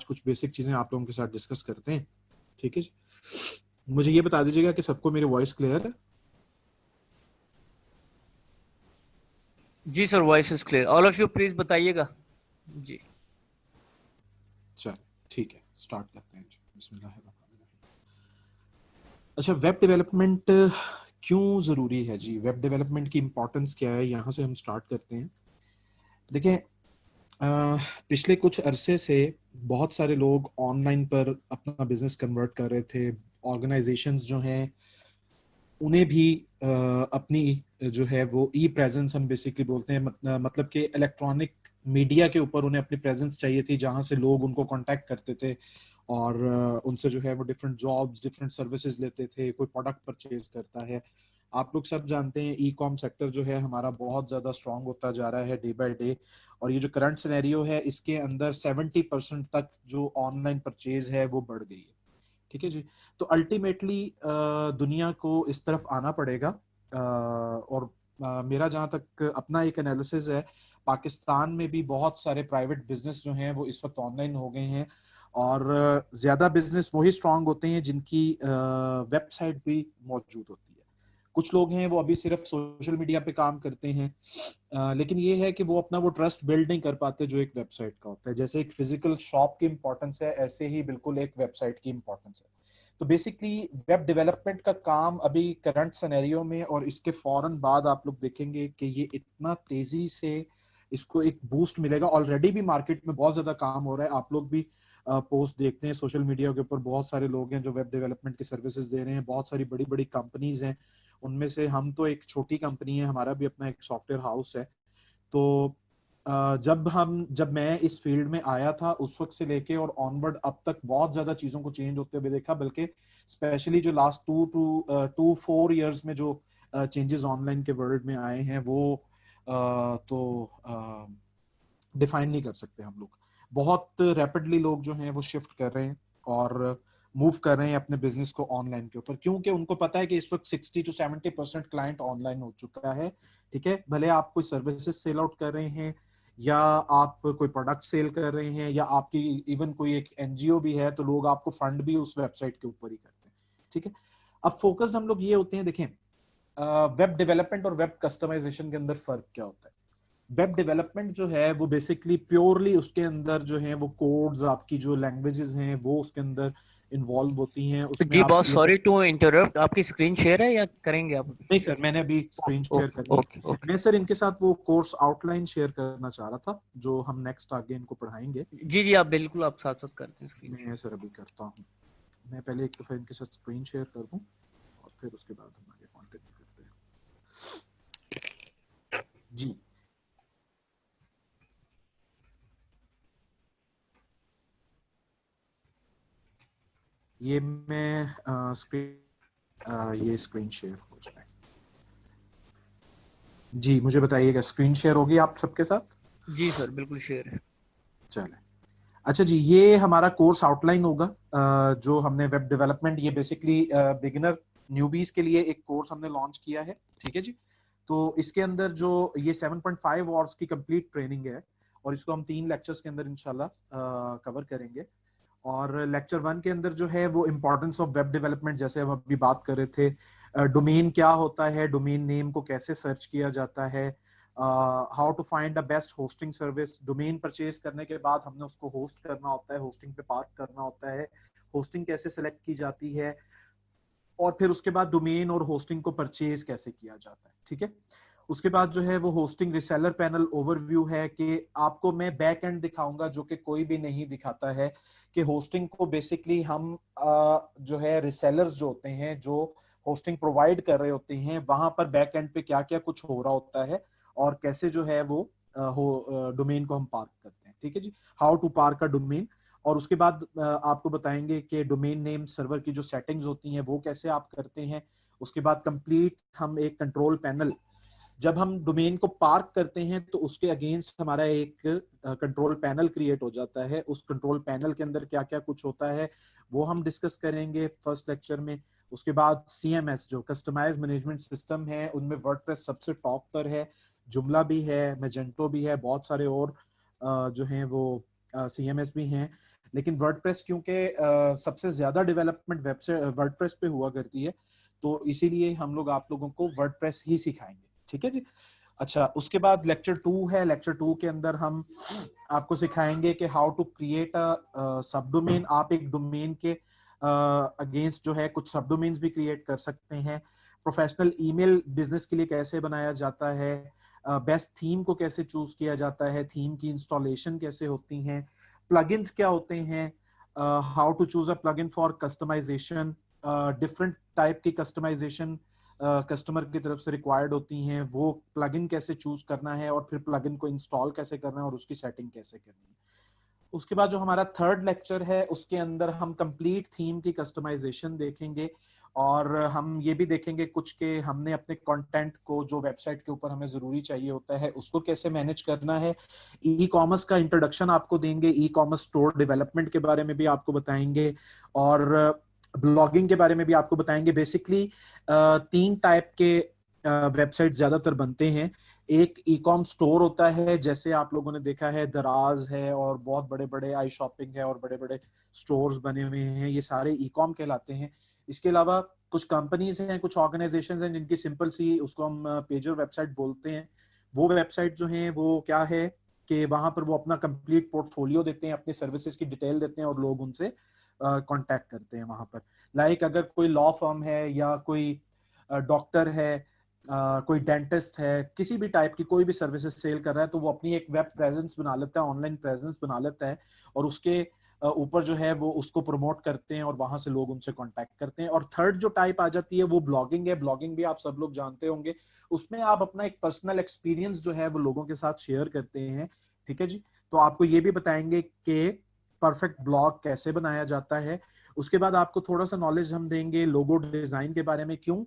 कुछ बेसिक चीजें आप लोगों के साथ डिस्कस करते हैं। ठीक है जी, मुझे ये बता दीजिएगा कि सबको मेरी वॉइस क्लियर है? जी sir, voice is clear. All of you please बताइएगा जी। चल ठीक है, स्टार्ट करते हैं जी। बिस्मिल्लाहिर्रहमानिर्रहीम। अच्छा, वेब डेवलपमेंट क्यों जरूरी है जी? वेब डेवलपमेंट की इंपॉर्टेंस क्या है, यहाँ से हम स्टार्ट करते हैं। देखें, पिछले कुछ अरसे से बहुत सारे लोग ऑनलाइन पर अपना बिजनेस कन्वर्ट कर रहे थे। ऑर्गेनाइजेशंस जो हैं उन्हें भी अपनी जो है वो ई प्रेजेंस हम बेसिकली बोलते हैं, मतलब कि इलेक्ट्रॉनिक मीडिया के ऊपर उन्हें अपनी प्रेजेंस चाहिए थी, जहां से लोग उनको कांटेक्ट करते थे और उनसे जो है वो डिफरेंट जॉब्स, डिफरेंट सर्विसेज लेते थे, कोई प्रोडक्ट परचेज करता है। आप लोग सब जानते हैं ई कॉम सेक्टर जो है हमारा बहुत ज्यादा स्ट्रांग होता जा रहा है डे बाय डे, और ये जो करंट सिनेरियो है इसके अंदर 70% तक जो ऑनलाइन परचेज है वो बढ़ गई है। ठीक है जी, तो अल्टीमेटली दुनिया को इस तरफ आना पड़ेगा। और मेरा जहां तक अपना एक एनालिसिस है, पाकिस्तान में भी बहुत सारे प्राइवेट बिजनेस जो हैं वो इस वक्त ऑनलाइन हो गए हैं, और ज्यादा बिजनेस वही स्ट्रांग होते हैं जिनकी वेबसाइट भी मौजूद होती है। कुछ लोग हैं वो अभी सिर्फ सोशल मीडिया पे काम करते हैं, लेकिन ये है कि वो अपना वो ट्रस्ट बिल्ड नहीं कर पाते जो एक वेबसाइट का होता है। जैसे एक फिजिकल शॉप की इंपॉर्टेंस है, ऐसे ही बिल्कुल एक वेबसाइट की इंपॉर्टेंस है। तो बेसिकली वेब डेवलपमेंट का काम अभी करंट सिनेरियो में और इसके फौरन बाद आप लोग देखेंगे कि ये इतना तेजी से इसको एक बूस्ट मिलेगा। ऑलरेडी भी मार्केट में बहुत ज्यादा काम हो रहा है, आप लोग भी पोस्ट देखते हैं सोशल मीडिया के ऊपर, बहुत सारे लोग हैं जो वेब डेवलपमेंट की सर्विसेज दे रहे हैं, बहुत सारी बड़ी बड़ी कंपनीज हैं। उनमें से हम तो एक छोटी कंपनी है, हमारा भी अपना एक सॉफ्टवेयर हाउस है। तो जब मैं इस फील्ड में आया था उस वक्त से लेके और ऑनवर्ड अब तक बहुत ज्यादा चीजों को चेंज होते हुए देखा, बल्कि स्पेशली जो लास्ट 2 to 4 years में जो चेंजेस ऑनलाइन के वर्ल्ड में आए हैं वो तो डिफाइन नहीं कर सकते हम लोग। बहुत रैपिडली लोग जो हैं वो शिफ्ट कर रहे हैं और मूव कर रहे हैं अपने बिजनेस को ऑनलाइन के ऊपर, क्योंकि उनको पता है कि इस वक्त 60 to 70% क्लाइंट ऑनलाइन हो चुका है। ठीक है, भले आप कोई सर्विसेज सेल आउट कर रहे हैं या आप कोई प्रोडक्ट सेल कर रहे हैं या आपकी इवन कोई एक एनजीओ भी है, तो लोग आपको फंड भी उस वेबसाइट के ऊपर ही करते हैं। ठीक है, अब फोकस्ड हम लोग ये होते हैं। देखें, वेब डेवलपमेंट और वेब कस्टमाइजेशन के अंदर फर्क क्या होता है? वेब डेवलपमेंट जो है वो बेसिकली प्योरली उसके अंदर जो है वो कोड्स, आपकी जो लैंग्वेजेस हैं वो उसके अंदर इन्वॉल्व होती हैं, उसमें जी आप boss, CSS। Sorry to interrupt, आपकी स्क्रीन शेयर है या करेंगे आप? नहीं सर, मैंने अभी स्क्रीन शेयर ओके करनी ओके है। ओके। मैं सर इनके साथ वो कोर्स आउटलाइन शेयर करना चाह रहा था जो हम नेक्स्ट आगे इनको पढ़ाएंगे। जी जी, आप बिल्कुल, आप साथ साथ करते हैं स्क्रीन मैं सर अभी करता हूँ, मैं पहले एक दफा इनके साथ स्क्रीन शेयर कर दूं और फिर उसके बाद हम आगे कंटिन्यू करते हैं जी। ये मैं ये स्क्रीन शेयर हो जाए जी। मुझे बताइएगा स्क्रीन शेयर होगी आप सबके साथ? जी सर, बिल्कुल शेयर है। चले, अच्छा जी, ये हमारा कोर्स आउटलाइन होगा जो हमने वेब डेवलपमेंट, ये बेसिकली बिगिनर न्यूबीज के लिए एक कोर्स हमने लॉन्च किया है। ठीक है जी, तो इसके अंदर जो ये 7.5 आवर्स की कंप्लीट ट्रेनिंग है और इसको हम 3 लेक्चर्स के अंदर इंशाल्लाह कवर करेंगे। और लेक्चर 1 के अंदर जो है वो इम्पोर्टेंस ऑफ वेब डेवलपमेंट, जैसे हम अभी बात कर रहे थे, डोमेन क्या होता है, डोमेन नेम को कैसे सर्च किया जाता है, how to find the best hosting service. Domain purchase करने के बाद हमने उसको होस्ट करना होता है, होस्टिंग पे पार्क करना होता है, होस्टिंग कैसे सेलेक्ट की जाती है, और फिर उसके बाद डोमेन और होस्टिंग को परचेज कैसे किया जाता है। ठीक है, उसके बाद जो है वो होस्टिंग रिसेलर पैनल ओवरव्यू है कि आपको मैं बैक एंड दिखाऊंगा जो कि कोई भी नहीं दिखाता है, कि होस्टिंग को बेसिकली हम जो है रिसेलर्स जो होते हैं जो होस्टिंग प्रोवाइड कर रहे होते हैं वहां पर बैक एंड पे क्या क्या कुछ हो रहा होता है और कैसे जो है वो डोमेन को हम पार्क करते हैं। ठीक है जी, how to park a domain. और उसके बाद आपको बताएंगे कि डोमेन नेम सर्वर की जो सेटिंग्स होती हैं वो कैसे आप करते हैं। उसके बाद कंप्लीट हम एक कंट्रोल पैनल, जब हम डोमेन को पार्क करते हैं तो उसके अगेंस्ट हमारा एक कंट्रोल पैनल क्रिएट हो जाता है। उस कंट्रोल पैनल के अंदर क्या क्या कुछ होता है वो हम डिस्कस करेंगे फर्स्ट लेक्चर में। उसके बाद CMS जो कस्टमाइज मैनेजमेंट सिस्टम है उनमें वर्डप्रेस सबसे टॉप पर है, जुमला भी है, मैजेंटो भी है, बहुत सारे और जो हैं वो CMS भी हैं। लेकिन वर्डप्रेस क्योंकि सबसे ज्यादा डेवलपमेंट वेबसाइट वर्डप्रेस पे हुआ करती है, तो इसीलिए हम लोग आप लोगों को वर्डप्रेस ही सिखाएंगे। ठीक है जी। अच्छा, उसके बाद लेक्चर 2 है। लेक्चर 2 के अंदर हम आपको सिखाएंगे कि हाउ टू क्रिएट अ सब डोमेन। आप एक डोमेन के अगेंस्ट जो है कुछ सब डोमेन्स भी क्रिएट कर सकते हैं। प्रोफेशनल ईमेल बिजनेस के लिए कैसे बनाया जाता है, बेस्ट थीम को कैसे चूज किया जाता है, थीम की इंस्टॉलेशन कैसे होती हैं, प्लगइन्स क्या होते हैं, how to choose a plugin for customisation, different type की कस्टमाइजेशन कस्टमर की तरफ से रिक्वायर्ड होती हैं, वो प्लगइन कैसे चूज करना है और फिर प्लगइन को इंस्टॉल कैसे करना है और उसकी सेटिंग कैसे करनी है। उसके बाद जो हमारा थर्ड लेक्चर है उसके अंदर हम कंप्लीट थीम की कस्टमाइजेशन देखेंगे और हम ये भी देखेंगे कुछ के हमने अपने कंटेंट को जो वेबसाइट के ऊपर हमें जरूरी चाहिए होता है उसको कैसे मैनेज करना है। ई कॉमर्स का इंट्रोडक्शन आपको देंगे, ई कॉमर्स स्टोर डेवलपमेंट के बारे में भी आपको बताएंगे और ब्लॉगिंग के बारे में भी आपको बताएंगे। बेसिकली 3 टाइप के वेबसाइट ज्यादातर बनते हैं। एक ई कॉम स्टोर होता है, जैसे आप लोगों ने देखा है दराज है और बहुत बड़े बड़े आई शॉपिंग है और बड़े बड़े स्टोर्स बने हुए हैं, ये सारे ई कॉम कहलाते हैं। इसके अलावा कुछ कंपनीज हैं, कुछ ऑर्गेनाइजेशन हैं जिनकी सिंपल सी उसको हम पेजर वेबसाइट बोलते हैं। वो वेबसाइट जो है वो क्या है कि वहां पर वो अपना कंप्लीट पोर्टफोलियो देते हैं, अपनी सर्विसेज की डिटेल देते हैं और लोग उनसे कांटेक्ट करते हैं वहां पर। लाइक अगर कोई लॉ फर्म है या कोई डॉक्टर है, कोई डेंटिस्ट है, किसी भी टाइप की कोई भी सर्विसेज सेल कर रहा है तो वो अपनी एक वेब प्रेजेंस बना लेता है, ऑनलाइन प्रेजेंस बना लेता है और उसके ऊपर जो है वो उसको प्रमोट करते हैं और वहां से लोग उनसे कांटेक्ट करते हैं। और थर्ड जो टाइप आ जाती है वो ब्लॉगिंग है। ब्लॉगिंग भी आप सब लोग जानते होंगे, उसमें आप अपना एक पर्सनल एक्सपीरियंस जो है वो लोगों के साथ शेयर करते हैं। ठीक है जी। तो आपको ये भी बताएंगे कि परफेक्ट ब्लॉग कैसे बनाया जाता है। उसके बाद आपको थोड़ा सा नॉलेज हम देंगे लोगो डिजाइन के बारे में, क्यों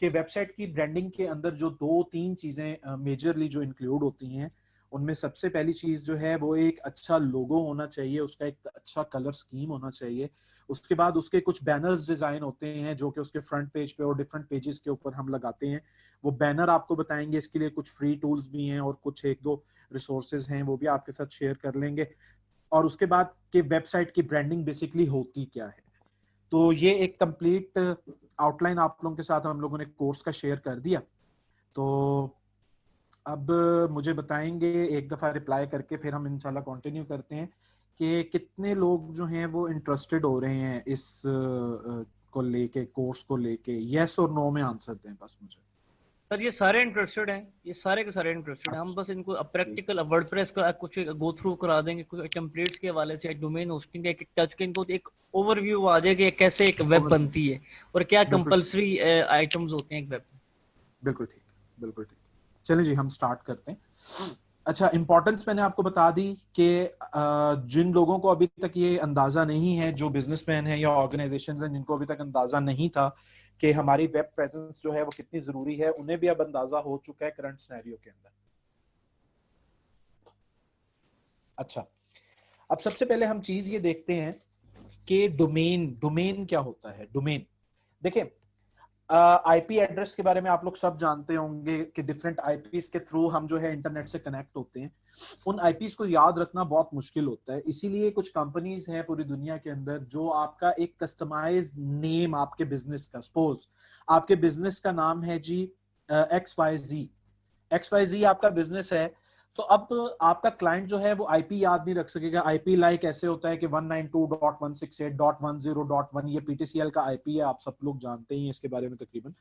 कि वेबसाइट की ब्रांडिंग के अंदर जो 2-3 चीजें मेजरली जो इंक्लूड होती हैं उनमें सबसे पहली चीज जो है वो एक अच्छा लोगो होना चाहिए, उसका एक अच्छा कलर स्कीम होना चाहिए। उसके बाद उसके कुछ बैनर्स डिजाइन होते हैं जो कि उसके फ्रंट पेज पे और डिफरेंट पेजेस के ऊपर हम लगाते हैं। वो बैनर आपको बताएंगे, इसके लिए कुछ फ्री टूल्स भी हैं और कुछ एक दो रिसोर्सेज हैं वो भी आपके साथ शेयर कर लेंगे। और उसके बाद कि वेबसाइट की ब्रांडिंग बेसिकली होती क्या है। तो ये एक कंप्लीट आउटलाइन आप लोगों के साथ हम लोगों ने कोर्स का शेयर कर दिया। तो अब मुझे बताएंगे एक दफा रिप्लाई करके, फिर हम इंशाल्लाह कंटिन्यू करते हैं कि कितने लोग जो हैं वो इंटरेस्टेड हो रहे हैं इस को लेके, कोर्स को लेके। यस और नो में आंसर दें बस मुझे। सर ये सारे इंटरेस्टेड हैं, ये सारे के सारे इंटरेस्टेड हैं। हम अच्छा, बस इनको ठीक। प्रैक्टिकल वर्डप्रेस का कुछ गो थ्रू करा देंगे, कुछ टेम्पलेट्स के हवाले से, डोमेन होस्टिंग एक टच के इनको एक ओवरव्यू आ जाएगा कि कैसे एक वेब ओवर। बनती है और क्या बिल्कुल ठीक, कंपलसरी आइटम्स होते हैं एक वेब में। बिल्कुल ठीक, बिल्कुल ठीक। चलें जी, हम स्टार्ट करते हैं। अच्छा, इंपॉर्टेंस मैंने आपको बता दी कि जिन लोगों को अभी तक ये अंदाजा नहीं है, जो बिजनेसमैन है या ऑर्गेनाइजेशन हैं जिनको अभी तक अंदाजा नहीं था कि हमारी वेब प्रेजेंस जो है वो कितनी जरूरी है, उन्हें भी अब अंदाजा हो चुका है करंट सिनेरियो के अंदर। अच्छा, अब सबसे पहले हम चीज ये देखते हैं कि डोमेन, डोमेन क्या होता है। डोमेन देखिए, आईपी एड्रेस के बारे में आप लोग सब जानते होंगे कि डिफरेंट आईपीस के थ्रू हम जो है इंटरनेट से कनेक्ट होते हैं। उन आईपीस को याद रखना बहुत मुश्किल होता है, इसीलिए कुछ कंपनीज हैं पूरी दुनिया के अंदर जो आपका एक कस्टमाइज नेम आपके बिजनेस का, सपोज आपके बिजनेस का नाम है जी XYZ, XYZ आपका बिजनेस है। तो अब आपका क्लाइंट जो है वो आईपी याद नहीं रख सकेगा। आईपी लाइक ऐसे होता है कि 192.168.10.1, ये पीटीसीएल का आईपी है, आप सब लोग जानते ही हैं इसके बारे में तकरीबन।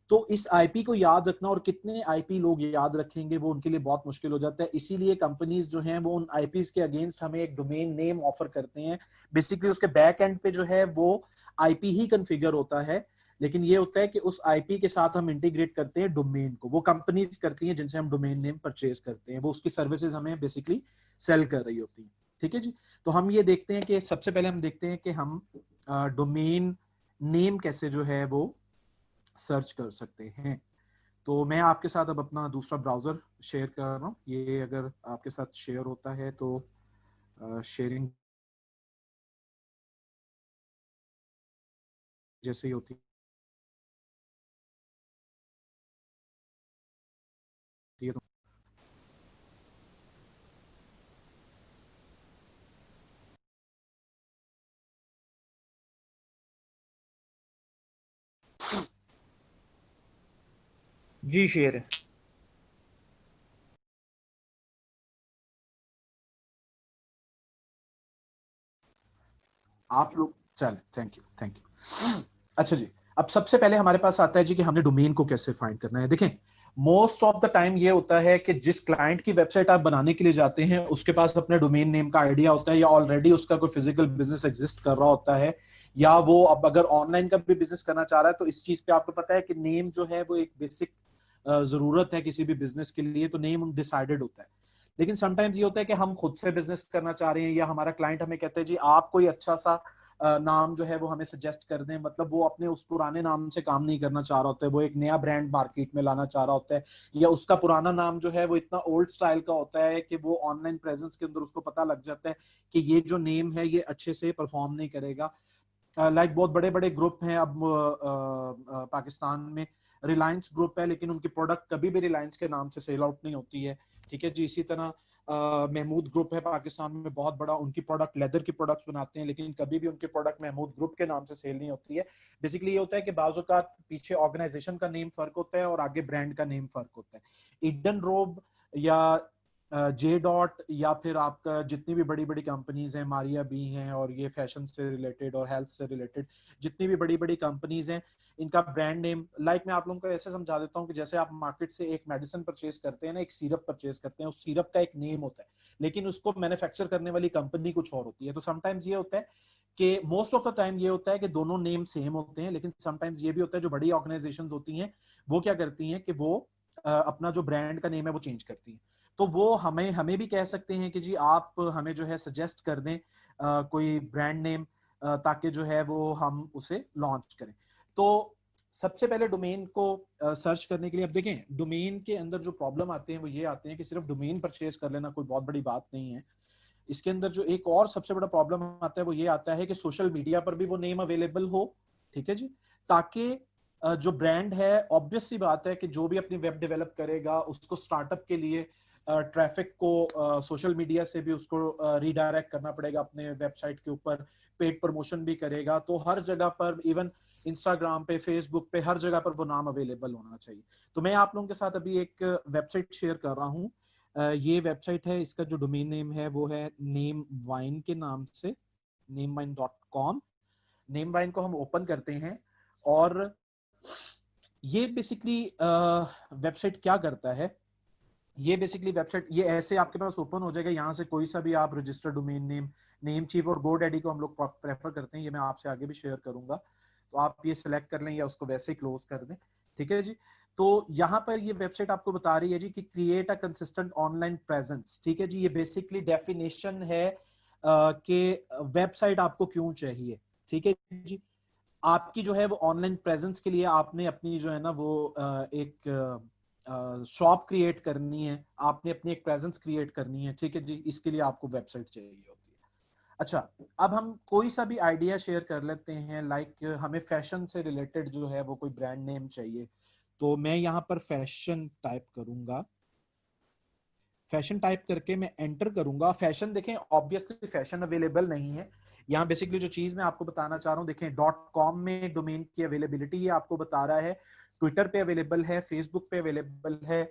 तो इस आईपी को याद रखना और कितने आईपी लोग याद रखेंगे वो उनके लिए बहुत मुश्किल हो जाता है। इसीलिए कंपनीज जो हैं वो उन आईपीस के अगेंस्ट हमें एक डोमेन नेम ऑफर करते हैं। बेसिकली उसके बैक एंड पे जो है वो आईपी ही कॉन्फ़िगर होता है, लेकिन ये होता है कि उस आईपी के साथ हम इंटीग्रेट करते हैं डोमेन को। वो कंपनीज करती हैं जिनसे हम डोमेन नेम परचेज करते हैं, वो उसकी सर्विसेज हमें बेसिकली सेल कर रही होती हैं। ठीक है जी। तो हम ये देखते हैं कि सबसे पहले हम देखते हैं कि हम डोमेन नेम कैसे जो है वो सर्च कर सकते हैं। तो मैं आपके साथ अब अपना दूसरा ब्राउजर शेयर कर रहा हूँ। ये अगर आपके साथ शेयर होता है तो शेयरिंग जैसे ही होती है तो जी शेयर है। आप लोग चले, थैंक यू थैंक यू। अच्छा जी, अब सबसे पहले हमारे पास आता है जी कि हमने डोमेन को कैसे फाइंड करना है। देखें, मोस्ट ऑफ द टाइम ये होता है कि जिस क्लाइंट की वेबसाइट आप बनाने के लिए जाते हैं उसके पास अपने डोमेन नेम का आइडिया होता है, या ऑलरेडी उसका कोई फिजिकल बिजनेस एग्जिस्ट कर रहा होता है, या वो अब अगर ऑनलाइन का भी बिजनेस करना चाह रहा है तो इस चीज पे आपको पता है कि नेम जो है वो एक बेसिक जरूरत है किसी भी बिजनेस के लिए, तो नेम डिसाइडेड होता है। लेकिन समटाइम्स ये होता है कि हम खुद से बिजनेस करना चाह रहे हैं, या हमारा क्लाइंट हमें कहता है जी आप कोई अच्छा सा नाम जो है वो हमें सजेस्ट कर दें, मतलब वो अपने उस पुराने नाम से काम नहीं करना चाह रहा होता है, वो एक नया ब्रांड मार्केट में लाना चाह रहा होता है, या उसका पुराना नाम जो है वो इतना ओल्ड स्टाइल का होता है कि वो ऑनलाइन प्रेजेंस के अंदर उसको पता लग जाता है कि ये जो नेम है ये अच्छे से परफॉर्म नहीं करेगा। लाइक बहुत बड़े बड़े ग्रुप हैं अब पाकिस्तान में, रिलायंस ग्रुप है लेकिन उनकी प्रोडक्ट कभी भी रिलायंस के नाम से सेल आउट नहीं होती है, ठीक है जी। इसी तरह महमूद ग्रुप है पाकिस्तान में बहुत बड़ा, उनकी प्रोडक्ट लेदर की प्रोडक्ट्स बनाते हैं लेकिन कभी भी उनकी प्रोडक्ट महमूद ग्रुप के नाम से सेल नहीं होती है। बेसिकली ये होता है कि बाज़ औक़ात पीछे ऑर्गेनाइजेशन का नेम फर्क होता है और आगे ब्रांड का नेम फर्क होता है। ईडन रोब या जे डॉट या फिर आपका जितनी भी बड़ी बड़ी कंपनीज हैं, मारिया बी हैं, और ये फैशन से रिलेटेड और हेल्थ से रिलेटेड जितनी भी बड़ी बड़ी कंपनीज हैं, इनका ब्रांड नेम, लाइक मैं आप लोगों को ऐसे समझा देता हूँ कि जैसे आप मार्केट से एक मेडिसिन परचेज करते हैं ना, एक सिरप परचेज करते हैं, उस सिरप का एक नेम होता है लेकिन उसको मैन्युफैक्चर करने वाली कंपनी कुछ और होती है। तो समटाइम्स ये होता है कि मोस्ट ऑफ द टाइम ये होता है कि दोनों नेम सेम होते हैं, लेकिन समटाइम्स ये भी होता है जो बड़ी ऑर्गेनाइजेशंस होती हैं वो क्या करती हैं कि वो अपना जो ब्रांड का नेम है वो चेंज करती हैं। तो वो हमें हमें भी कह सकते हैं कि जी आप हमें जो है सजेस्ट कर दें कोई ब्रांड नेम, ताकि जो है वो हम उसे लॉन्च करें। तो सबसे पहले डोमेन को सर्च करने के लिए, अब देखें डोमेन के अंदर जो प्रॉब्लम आते हैं वो ये आते हैं कि सिर्फ डोमेन परचेज कर लेना कोई बहुत बड़ी बात नहीं है। इसके अंदर जो एक और सबसे बड़ा प्रॉब्लम आता है वो ये आता है कि सोशल मीडिया पर भी वो नेम अवेलेबल हो, ठीक है जी, ताकि जो ब्रांड है, ऑब्वियस सी बात है कि जो भी अपनी वेब डेवलप करेगा उसको स्टार्टअप के लिए ट्रैफिक को सोशल मीडिया से भी उसको रीडायरेक्ट करना पड़ेगा अपने वेबसाइट के ऊपर, पेड प्रमोशन भी करेगा, तो हर जगह पर इवन इंस्टाग्राम पे, फेसबुक पे, हर जगह पर वो नाम अवेलेबल होना चाहिए। तो मैं आप लोगों के साथ अभी एक वेबसाइट शेयर कर रहा हूँ। ये वेबसाइट है, इसका जो डोमेन नेम है वो है नेम वाइन के नाम से, namewine.com। नेम वाइन को हम ओपन करते हैं और ये बेसिकली वेबसाइट क्या करता है, ये बेसिकली वेबसाइट ये ऐसे आपके पास ओपन हो जाएगा, यहाँ से कोई सा भी आप registered domain name, Namecheap और गोडैडी को हम लोग प्रेफर करते हैं, ये मैं आपसे आगे भी शेयर करूंगा, तो आप ये सिलेक्ट कर लें या उसको वैसे ही क्लोज कर दें, ठीक है जी। तो यहाँ पर ये वेबसाइट आपको बता रही है जी कि create a consistent online presence, ठीक है जी। ये बेसिकली डेफिनेशन है कि वेबसाइट आपको क्यों चाहिए, ठीक है जी। आपकी जो है वो ऑनलाइन प्रेजेंस के लिए आपने अपनी जो है ना वो एक शॉप क्रिएट करनी है, आपने अपनी एक प्रेजेंस क्रिएट करनी है, ठीक है जी। इसके लिए आपको वेबसाइट चाहिए होती है। अच्छा, अब हम कोई सा भी आइडिया शेयर कर लेते हैं, लाइक हमें फैशन से रिलेटेड जो है वो कोई ब्रांड नेम चाहिए, तो मैं यहाँ पर फैशन टाइप करूंगा, फैशन टाइप करके मैं एंटर करूंगा। फैशन देखें ऑब्वियसली फैशन अवेलेबल नहीं है यहाँ, बेसिकली जो चीज मैं आपको बताना चाह रहा हूँ, देखें .com में डोमेन की अवेलेबिलिटी ये आपको बता रहा है, ट्विटर पे अवेलेबल है, फेसबुक पे अवेलेबल है,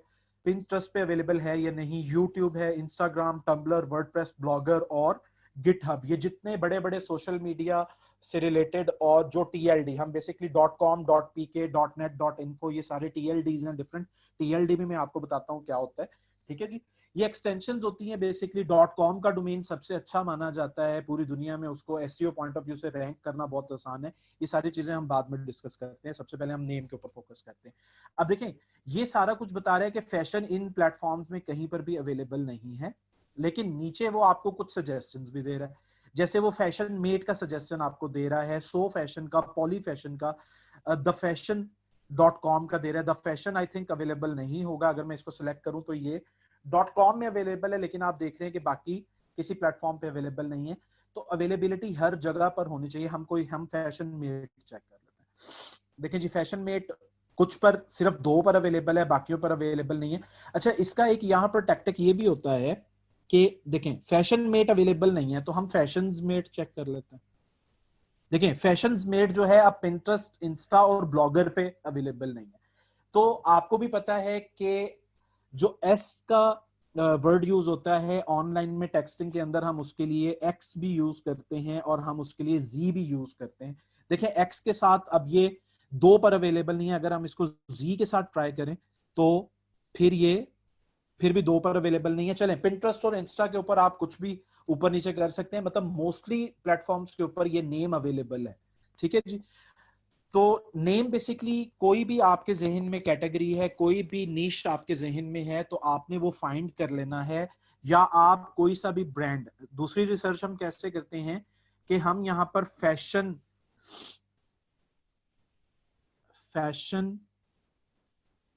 पिंटरेस्ट पे अवेलेबल है या नहीं, यूट्यूब है, इंस्टाग्राम, टम्बलर, वर्डप्रेस, ब्लॉगर और गिटहब, ये जितने बड़े बड़े सोशल मीडिया से रिलेटेड और जो टीएलडी हम basically .com, .pk, .net, .info ये सारे टीएलडीज हैं डिफरेंट। टीएलडी भी मैं आपको बताता हूँ क्या होता है, ठीक है जी। ये एक्सटेंशंस होती हैं बेसिकली। .com का डोमेन सबसे अच्छा माना जाता है पूरी दुनिया में, उसको एसईओ पॉइंट ऑफ व्यू से रैंक करना बहुत आसान है। ये सारी चीजें हम बाद में डिस्कस करते हैं, सबसे पहले हम नेम के ऊपर फोकस करते हैं। अब देखें ये सारा कुछ बता रहा है कि फैशन इन प्लेटफॉर्म्स में कहीं पर भी अवेलेबल नहीं है, लेकिन नीचे वो आपको कुछ सजेशंस भी दे रहा है, जैसे वो फैशन मेड का सजेशन आपको दे रहा है, सो फैशन का, पॉली फैशन का, द फैशन .com का दे रहा है। The fashion I think available नहीं होगा, अगर मैं इसको सिलेक्ट करूं तो ये .com में अवेलेबल है, लेकिन आप देख रहे हैं कि बाकी किसी प्लेटफॉर्म पे अवेलेबल नहीं है। तो अवेलेबिलिटी हर जगह पर होनी चाहिए। हम फैशन मेट चेक कर लेते हैं। देखिए जी, फैशन मेट कुछ पर सिर्फ 2 पर अवेलेबल है, बाकियों पर अवेलेबल नहीं है। अच्छा, इसका एक यहाँ पर टैक्टिक ये भी होता है कि देखें फैशन मेट अवेलेबल नहीं है तो हम फैशन मेट चेक कर लेते हैं। देखिए फैशन मेड जो है अब पिंटरेस्ट, इंस्टा और ब्लॉगर पे अवेलेबल नहीं है। तो आपको भी पता है कि जो एस का वर्ड यूज होता है ऑनलाइन में टेक्सटिंग के अंदर, हम उसके लिए एक्स भी यूज करते हैं और हम उसके लिए जी भी यूज करते हैं। देखिए एक्स के साथ अब ये दो पर अवेलेबल नहीं है, अगर हम इसको जी के साथ ट्राई करें तो फिर ये फिर भी दो पर अवेलेबल नहीं है। चलें पिंटरेस्ट और इंस्टा के ऊपर आप कुछ भी ऊपर नीचे कर सकते हैं, मतलब मोस्टली प्लेटफॉर्म्स के ऊपर ये नेम अवेलेबल है। ठीक है जी। तो नेम बेसिकली कोई भी आपके जहन में कैटेगरी है, कोई भी नीश आपके जहन में है तो आपने वो फाइंड कर लेना है। या आप कोई सा भी ब्रांड, दूसरी रिसर्च हम कैसे करते हैं कि हम यहां पर फैशन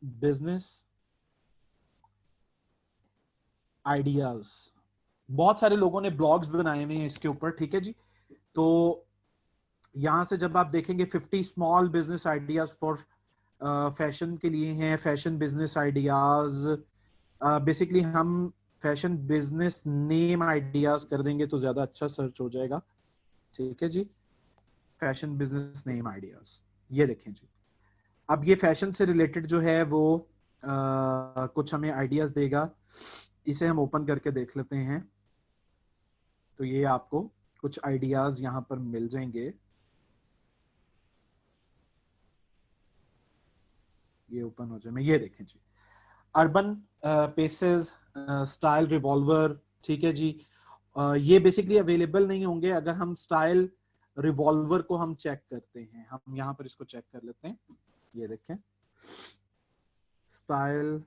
बिजनेस आइडियाज, बहुत सारे लोगों ने ब्लॉग्स बनाए हुए हैं इसके ऊपर। ठीक है जी। तो यहां से जब आप देखेंगे 50 small business ideas for fashion के लिए हैं, फैशन बिजनेस आइडियाज, बेसिकली हम फैशन बिजनेस नेम आइडियाज कर देंगे तो ज्यादा अच्छा सर्च हो जाएगा। ठीक है जी। फैशन बिजनेस नेम आइडियाज, ये देखें जी। अब ये फैशन से रिलेटेड जो है वो कुछ हमें आइडियाज देगा। इसे हम ओपन करके देख लेते हैं। तो ये आपको कुछ आइडियाज यहां पर मिल जाएंगे। ये ओपन हो जाए मैं, ये देखें जी। Urban paces style revolver. ठीक है जी। ये बेसिकली अवेलेबल नहीं होंगे अगर हम स्टाइल रिवॉल्वर को हम चेक करते हैं। हम यहां पर इसको चेक कर लेते हैं। ये देखें स्टाइल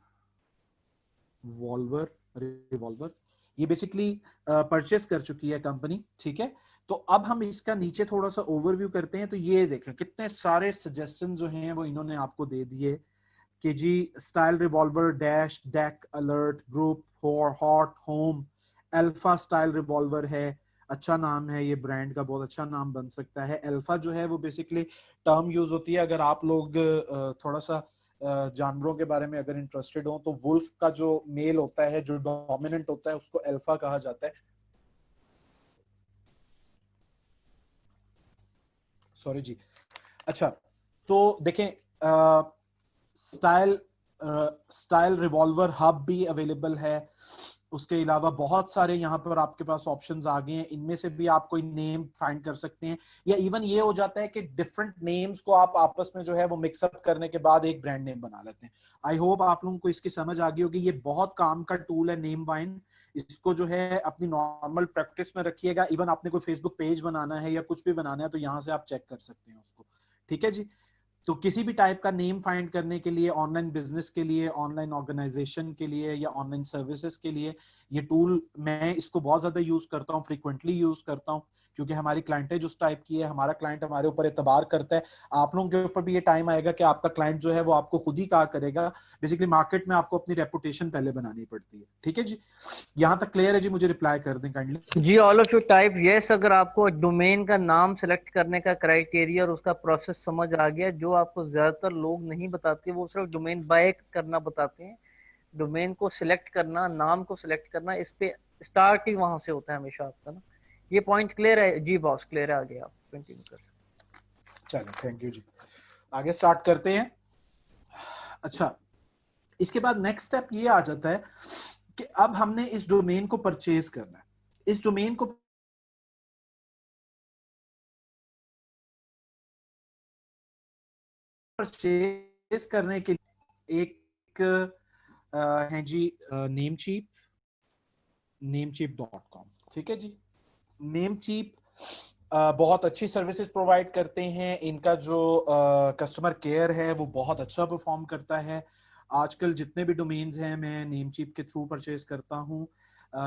वॉल्वर रिवॉल्वर, ये बेसिकली परचेस कर चुकी है कंपनी। ठीक है। तो अब हम इसका नीचे थोड़ा सा ओवरव्यू करते हैं। तो ये देखें कितने सारे सजेशन जो हैं वो इन्होंने आपको दे दिए कि जी style revolver dash deck alert group for hot home alpha style revolver है। अच्छा नाम है, ये ब्रांड का बहुत अच्छा नाम बन सकता है। अल्फा जो है वो बेसिकली टर्म यूज होती है, अगर आप लोग थोड़ा सा जानवरों के बारे में अगर इंटरेस्टेड हो तो वुल्फ का जो मेल होता है जो डोमिनेंट होता है उसको अल्फा कहा जाता है। सॉरी जी। अच्छा, तो देखें स्टाइल स्टाइल रिवॉल्वर हब भी अवेलेबल है। उसके अलावा बहुत सारे यहाँ पर आपके पास ऑप्शंस आ गए हैं, इनमें से भी आप कोई नेम फाइंड कर सकते हैं। या इवन ये हो जाता है कि डिफरेंट नेम्स को आप आपस में जो है वो मिक्सअप करने के बाद एक ब्रांड नेम बना लेते हैं। आई होप आप लोगों को इसकी समझ आ गई होगी। ये बहुत काम का टूल है नेम वाइन। इसको जो है अपनी नॉर्मल प्रैक्टिस में रखिएगा। इवन आपने कोई फेसबुक पेज बनाना है या कुछ भी बनाना है तो यहाँ से आप चेक कर सकते हैं उसको। ठीक है जी। तो किसी भी टाइप का नेम फाइंड करने के लिए, ऑनलाइन बिजनेस के लिए, ऑनलाइन ऑर्गेनाइजेशन के लिए या ऑनलाइन सर्विसेज के लिए ये टूल मैं इसको बहुत ज्यादा यूज करता हूँ, फ्रीक्वेंटली यूज करता हूँ, क्योंकि हमारी क्लाइंटें जो टाइप की है, हमारा क्लाइंट हमारे ऊपर एतबार करता है। आप लोगों के ऊपर भी ये टाइम आएगा कि आपका क्लाइंट जो है वो आपको खुद ही कहा करेगा। बेसिकली मार्केट में आपको अपनी रेपुटेशन पहले बनानी पड़ती है। ठीक है जी। यहाँ तक क्लियर है जी? मुझे रिप्लाई कर दें काइंडली। जी, all of you type yes अगर आपको डोमेन का नाम सेलेक्ट करने का क्राइटेरिया और उसका प्रोसेस समझ आ गया। जो आपको ज्यादातर लोग नहीं बताते वो सिर्फ डोमेन बाय करना बताते हैं। डोमेन को सिलेक्ट करना, नाम को सिलेक्ट करना, इस पे स्टार्ट ही वहां से होता है हमेशा आपका ना। ये पॉइंट क्लियर है जी बॉस? क्लियर है, आगे आप कंटिन्यू कर सकते चलो थैंक यू जी। आगे स्टार्ट करते हैं। अच्छा, इसके बाद नेक्स्ट स्टेप ये आ जाता है कि अब हमने इस डोमेन को परचेज करना है। इस डोमेन को परचेज करने के लिए एक है जी नेमचीप.com। ठीक है जी। नेमचीप बहुत अच्छी सर्विसेज प्रोवाइड करते हैं। इनका जो कस्टमर केयर है वो बहुत अच्छा परफॉर्म करता है। आजकल जितने भी डोमेन्स हैं मैं नेमचीप के थ्रू परचेज करता हूँ।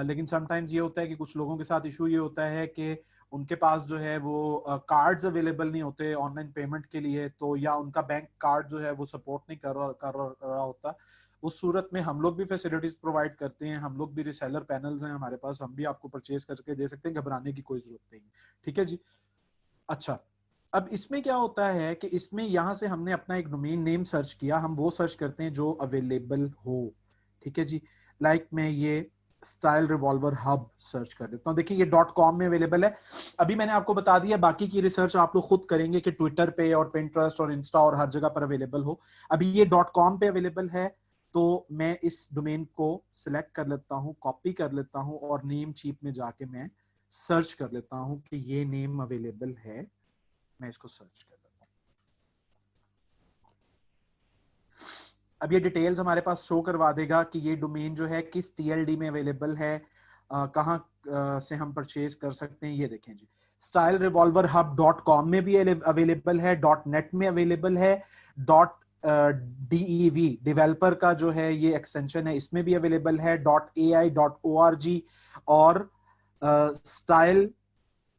लेकिन समटाइम्स ये होता है कि कुछ लोगों के साथ इशू ये होता है कि उनके पास जो है वो कार्ड्स अवेलेबल नहीं होते ऑनलाइन पेमेंट के लिए, तो या उनका बैंक कार्ड जो है वो सपोर्ट नहीं कर रहा होता। उस सूरत में हम लोग भी फैसिलिटीज प्रोवाइड करते हैं। हम लोग भी रिसेलर पैनल्स हैं हमारे पास, हम भी आपको परचेज करके दे सकते हैं, घबराने की कोई जरूरत नहीं। ठीक है जी। अच्छा, अब इसमें क्या होता है कि इसमें यहां से हमने अपना एक डोमेन नेम सर्च किया, हम वो सर्च करते हैं जो अवेलेबल हो। ठीक है जी। लाइक मैं ये स्टाइल रिवॉल्वर हब सर्च कर देता हूँ। देखिए ये .com में अवेलेबल है। अभी मैंने आपको बता दिया, बाकी की रिसर्च आप लोग खुद करेंगे कि ट्विटर पे और पिंटरेस्ट और इंस्टा और हर जगह पर अवेलेबल हो। अभी ये .com पे अवेलेबल है, तो मैं इस डोमेन को सिलेक्ट कर लेता हूँ, कॉपी कर लेता हूँ और नेम चीप में जाके मैं सर्च कर लेता हूँ कि ये नेम अवेलेबल है। मैं इसको सर्च कर लेता हूँ। अब ये डिटेल्स हमारे पास शो करवा देगा कि ये डोमेन जो है किस टीएलडी में अवेलेबल है, कहाँ से हम परचेज कर सकते हैं। ये देखें जी, स्टाइल रिवॉल्वर हब .com में भी अवेलेबल है, .net में अवेलेबल है, .dev डेवलपर का जो है ये एक्सटेंशन है, इसमें भी अवेलेबल है, .ai.org और स्टाइल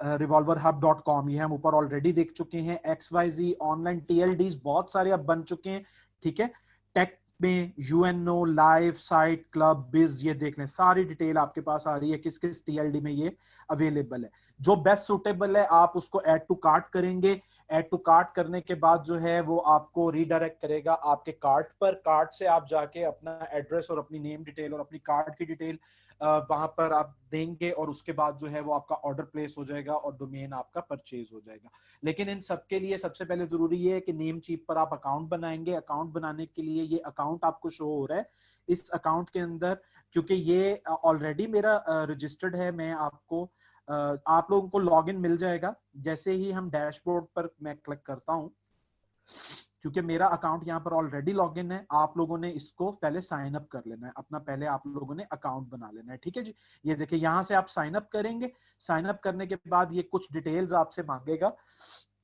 रिवॉल्वर हब .com, ये हम ऊपर ऑलरेडी देख चुके हैं। XYZ ऑनलाइन TLDs बहुत सारे अब बन चुके हैं, ठीक है। टेक में यूएनओ, लाइव, साइट, क्लब, बिज, ये देख लें, सारी डिटेल आपके पास आ रही है किस किस टीएलडी में ये अवेलेबल है। जो बेस्ट सुटेबल है आप उसको ऐड टू कार्ट करेंगे। ऐड टू कार्ट करने के बाद जो है वो आपको रीडायरेक्ट करेगा आपके कार्ट पर। कार्ट से आप जाके अपना एड्रेस और अपनी नेम डिटेल और अपनी कार्ट की डिटेल वहां पर आप देंगे और उसके बाद जो है वो आपका ऑर्डर प्लेस हो जाएगा और डोमेन आपका परचेज हो जाएगा। लेकिन इन सबके लिए सबसे पहले जरूरी है कि नेम चीप पर आप अकाउंट बनाएंगे। अकाउंट बनाने के लिए ये अकाउंट आपको शो हो रहा है, इस अकाउंट के अंदर, क्योंकि ये ऑलरेडी मेरा रजिस्टर्ड है, मैं आपको आप लोगों को लॉगिन मिल जाएगा जैसे ही हम डैशबोर्ड पर मैं क्लिक करता हूं। क्योंकि मेरा अकाउंट यहाँ पर ऑलरेडी लॉगिन है, आप लोगों ने इसको पहले साइन अप कर लेना है अपना, पहले आप लोगों ने अकाउंट बना लेना है, ठीक है जी। ये देखिए यहाँ से आप साइन अप करेंगे। साइन अप करने के बाद ये कुछ डिटेल्स आपसे मांगेगा,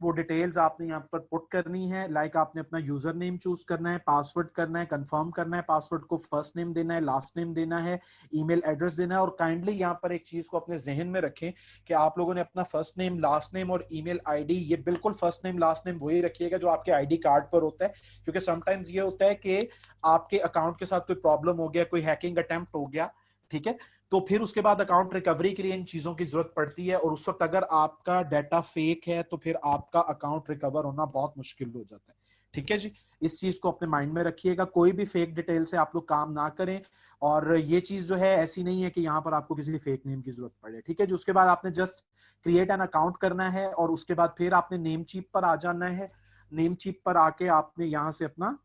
वो डिटेल्स आपने यहाँ पर पुट करनी है। लाइक आपने अपना यूजर नेम चूज करना है, पासवर्ड करना है, कंफर्म करना है, पासवर्ड को फर्स्ट नेम देना है, लास्ट नेम देना है, ईमेल एड्रेस देना है। और काइंडली यहाँ पर एक चीज को अपने जहन में रखें कि आप लोगों ने अपना फर्स्ट नेम, लास्ट नेम और ईमेल आईडी, ये बिल्कुल फर्स्ट नेम लास्ट नेम वही रखिएगा जो आपके आईडी कार्ड पर होता है। क्योंकि समटाइम्स ये होता है कि आपके अकाउंट के साथ कोई प्रॉब्लम हो गया, कोई हैकिंग अटेम्प्ट हो गया, ठीक है, तो फिर उसके बाद अकाउंट रिकवरी के लिए इन चीजों की जरूरत पड़ती है और उस वक्त अगर आपका डाटा फेक है तो फिर आपका अकाउंट रिकवर होना बहुत मुश्किल हो जाता है, ठीक है जी। इस चीज को अपने माइंड में रखिएगा, कोई भी फेक डिटेल से आप लोग काम ना करें। और ये चीज जो है ऐसी नहीं है कि यहाँ पर आपको किसी फेक नेम की जरूरत पड़े, ठीक है जी। उसके बाद आपने जस्ट क्रिएट एन अकाउंट करना है और उसके बाद फिर आपने नेम चीप पर आ जाना है। नेम चीप पर आके आपने यहाँ से अपना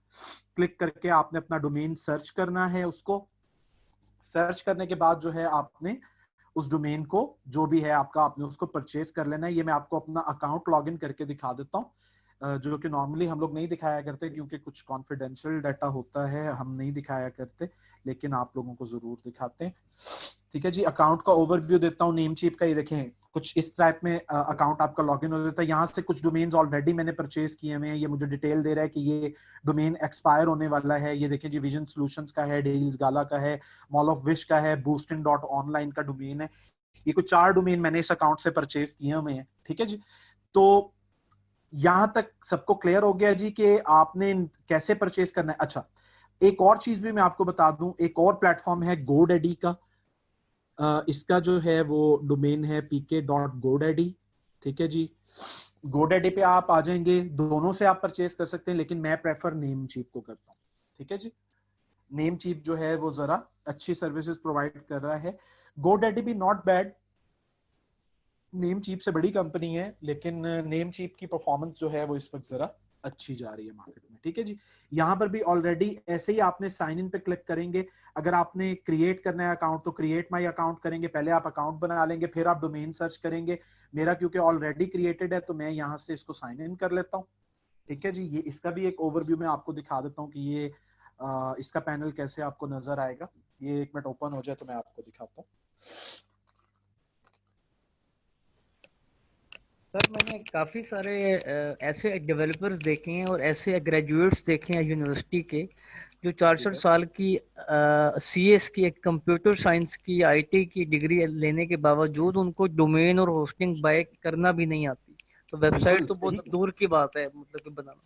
क्लिक करके आपने अपना डोमेन सर्च करना है। उसको सर्च करने के बाद जो है आपने उस डोमेन को जो भी है आपका, आपने उसको परचेज कर लेना है। ये मैं आपको अपना अकाउंट लॉगिन करके दिखा देता हूँ, जो कि नॉर्मली हम लोग नहीं दिखाया करते क्योंकि कुछ कॉन्फिडेंशियल डाटा होता है, हम नहीं दिखाया करते, लेकिन आप लोगों को जरूर दिखाते हैं, ठीक है जी। अकाउंट का ओवरव्यू देता हूँ नेम चीप का। ये देखें कुछ इस टाइप में अकाउंट आपका लॉगिन हो जाता है। यहाँ से कुछ डोमेन्स ऑलरेडी मैंने परचेज किए हुए हैं। ये मुझे डिटेल दे रहा है कि ये डोमेन एक्सपायर होने वाला है। ये देखें जी, विजन सॉल्यूशंस का है, डील्स गाला का है, मॉल ऑफ विश का है, boostin.online का डोमेन है। ये कुछ 4 डोमेन मैंने इस अकाउंट से परचेज किए हुए हैं, ठीक है जी। तो यहां तक सबको क्लियर हो गया जी कि आपने कैसे परचेज करना है। अच्छा, एक और चीज भी मैं आपको बता दूं, एक और प्लेटफॉर्म है GoDaddy का। इसका जो है वो डोमेन है pk.godaddy, ठीक है जी। GoDaddy पे आप आ जाएंगे, दोनों से आप परचेज कर सकते हैं, लेकिन मैं प्रेफर नेम चीप को करता हूँ, ठीक है जी। नेम चीप जो है वो जरा अच्छी सर्विसेज प्रोवाइड कर रहा है। GoDaddy भी नॉट बैड, नेम चीप से बड़ी कंपनी है, लेकिन नेम चीप की परफॉर्मेंस जो है वो इस वक्त जरा अच्छी जा रही है मार्केट में, ठीक है जी। यहाँ पर भी ऑलरेडी ऐसे ही आपने साइन इन पे क्लिक करेंगे। अगर आपने क्रिएट करना है अकाउंट तो क्रिएट माई अकाउंट करेंगे, पहले आप अकाउंट बना लेंगे, फिर आप डोमेन सर्च करेंगे। मेरा क्योंकि ऑलरेडी क्रिएटेड है तो मैं यहाँ से इसको साइन इन कर लेता हूँ, ठीक है जी। ये इसका भी एक ओवरव्यू मैं आपको दिखा देता हूँ कि ये इसका पैनल कैसे आपको नजर आएगा। ये एक मिनट ओपन हो जाए तो मैं आपको दिखाता हूँ। सर मैंने काफ़ी सारे ऐसे डेवलपर्स देखे हैं और ऐसे ग्रेजुएट्स देखे हैं यूनिवर्सिटी के जो 64 साल की CS की, एक कंप्यूटर साइंस की, IT की डिग्री लेने के बावजूद उनको डोमेन और होस्टिंग बाय करना भी नहीं आती। तो वेबसाइट तो बहुत दूर की बात है मतलब कि बनाना।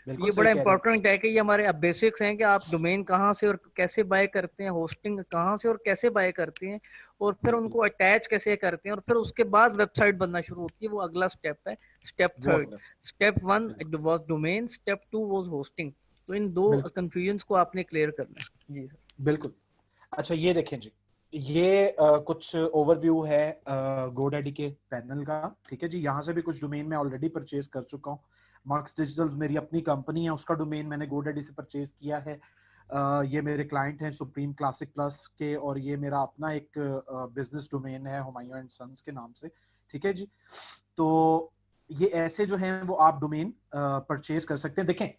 ये बड़ा इंपॉर्टेंट है कि ये हमारे बेसिक्स हैं कि आप डोमेन कहाँ से और कैसे बाय करते हैं, होस्टिंग कहाँ से और कैसे बाय करते हैं, और फिर उनको अटैच कैसे करते हैं, और फिर उसके बाद वेबसाइट बनना शुरू होती है। वो अगला स्टेप है, step 3। Step 1 was domain, step 2 was hosting. तो इन दो कंफ्यूजन को आपने क्लियर करना है जी सर। बिल्कुल। अच्छा ये देखें जी, ये कुछ ओवरव्यू है GoDaddy के पैनल का, ठीक है जी। यहाँ से भी कुछ डोमेन मैं ऑलरेडी परचेज कर चुका हूँ। मार्क्स डिजिटल मेरी अपनी कंपनी है, उसका डोमेन मैंने GoDaddy से परचेज किया है। ये मेरे क्लाइंट हैं सुप्रीम क्लासिक प्लस के, और ये मेरा अपना एक बिजनेस डोमेन है हुमायूं एंड सन्स के नाम से, ठीक है जी। तो ये ऐसे जो है वो आप डोमेन परचेज कर सकते हैं। देखें,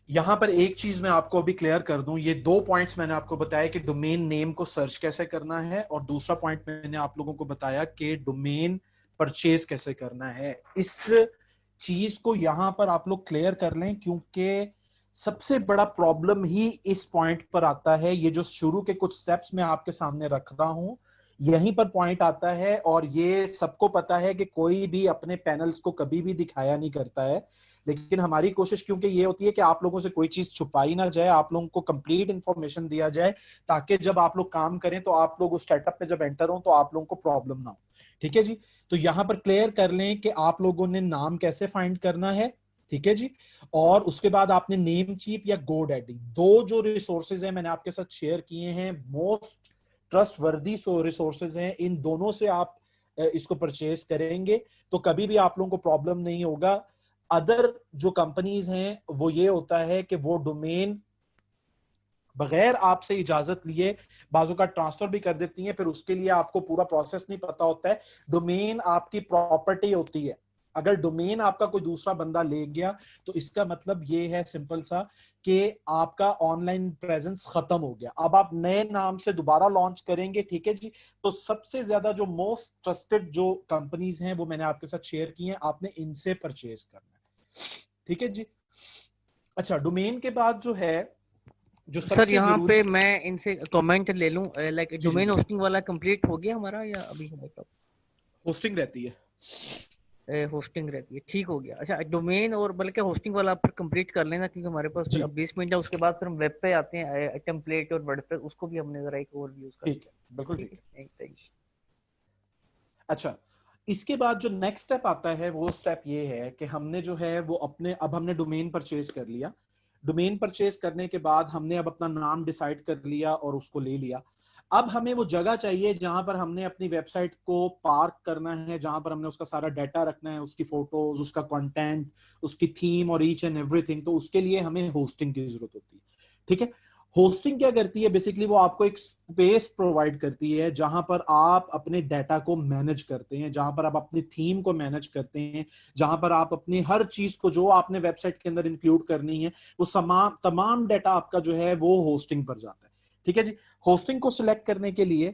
यहां पर एक चीज मैं आपको अभी क्लियर कर दूं, ये 2 पॉइंट्स मैंने आपको बताया कि डोमेन नेम को सर्च कैसे करना है, और दूसरा पॉइंट मैंने आप लोगों को बताया कि डोमेन परचेज कैसे करना है। इस चीज को यहां पर आप लोग क्लियर कर लें, क्योंकि सबसे बड़ा प्रॉब्लम ही इस पॉइंट पर आता है। ये जो शुरू के कुछ स्टेप्स मैं आपके सामने रख रहा हूं, यहीं पर पॉइंट आता है, और ये सबको पता है कि कोई भी अपने पैनल्स को कभी भी दिखाया नहीं करता है। लेकिन हमारी कोशिश क्योंकि ये होती है कि आप लोगों से कोई चीज छुपाई ना जाए, आप लोगों को कंप्लीट इंफॉर्मेशन दिया जाए, ताकि जब आप लोग काम करें तो आप लोग उस सेटअप पे जब एंटर हो तो आप लोगों को प्रॉब्लम ना हो, ठीक है जी। तो यहां पर क्लियर कर लें कि आप लोगों ने नाम कैसे फाइंड करना है, ठीक है जी। और उसके बाद आपने नेमचीप या GoDaddy, दो जो रिसोर्सेज है मैंने आपके साथ शेयर किए हैं, मोस्ट ट्रस्ट वर्दी रिसोर्सेज हैं, इन दोनों से आप इसको परचेज करेंगे तो कभी भी आप लोगों को प्रॉब्लम नहीं होगा। अदर जो कंपनीज हैं वो ये होता है कि वो डोमेन बगैर आपसे इजाजत लिए बाजू का ट्रांसफर भी कर देती हैं, फिर उसके लिए आपको पूरा प्रोसेस नहीं पता होता है। डोमेन आपकी प्रॉपर्टी होती है। अगर डोमेन आपका कोई दूसरा बंदा ले गया तो इसका मतलब ये है सिंपल सा कि आपका ऑनलाइन प्रेजेंस खत्म हो गया। अब आप नए नाम से दोबारा लॉन्च करेंगे, ठीक है जी। तो सबसे ज्यादा जो मोस्ट ट्रस्टेड जो कंपनीज हैं वो मैंने आपके साथ शेयर की हैं, आपने इनसे परचेज करना है, ठीक है जी। अच्छा, डोमेन के बाद जो है, जो सर सबसे यहाँ जरूरी, पे मैं इनसे कमेंट ले लूँ, लाइक जी जी डोमेन जी, होस्टिंग वाला कंप्लीट हो गया हमारा या अभी है? होस्टिंग रहती है। होस्टिंग रहती है, ठीक हो गया। अच्छा, डोमेन और बल्कि होस्टिंग वाला आप फिर कंप्लीट कर लेना, क्योंकि हमारे पास फिर जी अब 20 मिनट है। उसके बाद फिर हम वेब पे आते हैं, टेम्पलेट और वर्डप्रेस, उसको भी हमने जरा एक ओवरव्यू उसका ठीक लिया। है, बिल्कुल ठीक ठीक है। है, थैंक यू। अच्छा, इसके बाद जो नेक्स्ट स्टेप आता है वो स्टेप ये है कि हमने जो है वो अपने, अब हमने डोमेन परचेज कर लिया। डोमेन परचेज करने के बाद हमने अब अपना नाम डिसाइड कर लिया और उसको ले लिया। अब हमें वो जगह चाहिए जहां पर हमने अपनी वेबसाइट को पार्क करना है, जहां पर हमने उसका सारा डाटा रखना है, उसकी फोटोज, उसका कंटेंट, उसकी थीम और ईच एंड एवरीथिंग। तो उसके लिए हमें होस्टिंग की जरूरत होती है, ठीक है। होस्टिंग क्या करती है बेसिकली, वो आपको एक स्पेस प्रोवाइड करती है जहां पर आप अपने डाटा को मैनेज करते हैं, जहां पर आप अपनी थीम को मैनेज करते हैं, जहां पर आप अपनी हर चीज को जो आपने वेबसाइट के अंदर इंक्लूड करनी है वो तमाम डाटा आपका जो है वो होस्टिंग पर जाता है, ठीक है जी। होस्टिंग को सिलेक्ट करने के लिए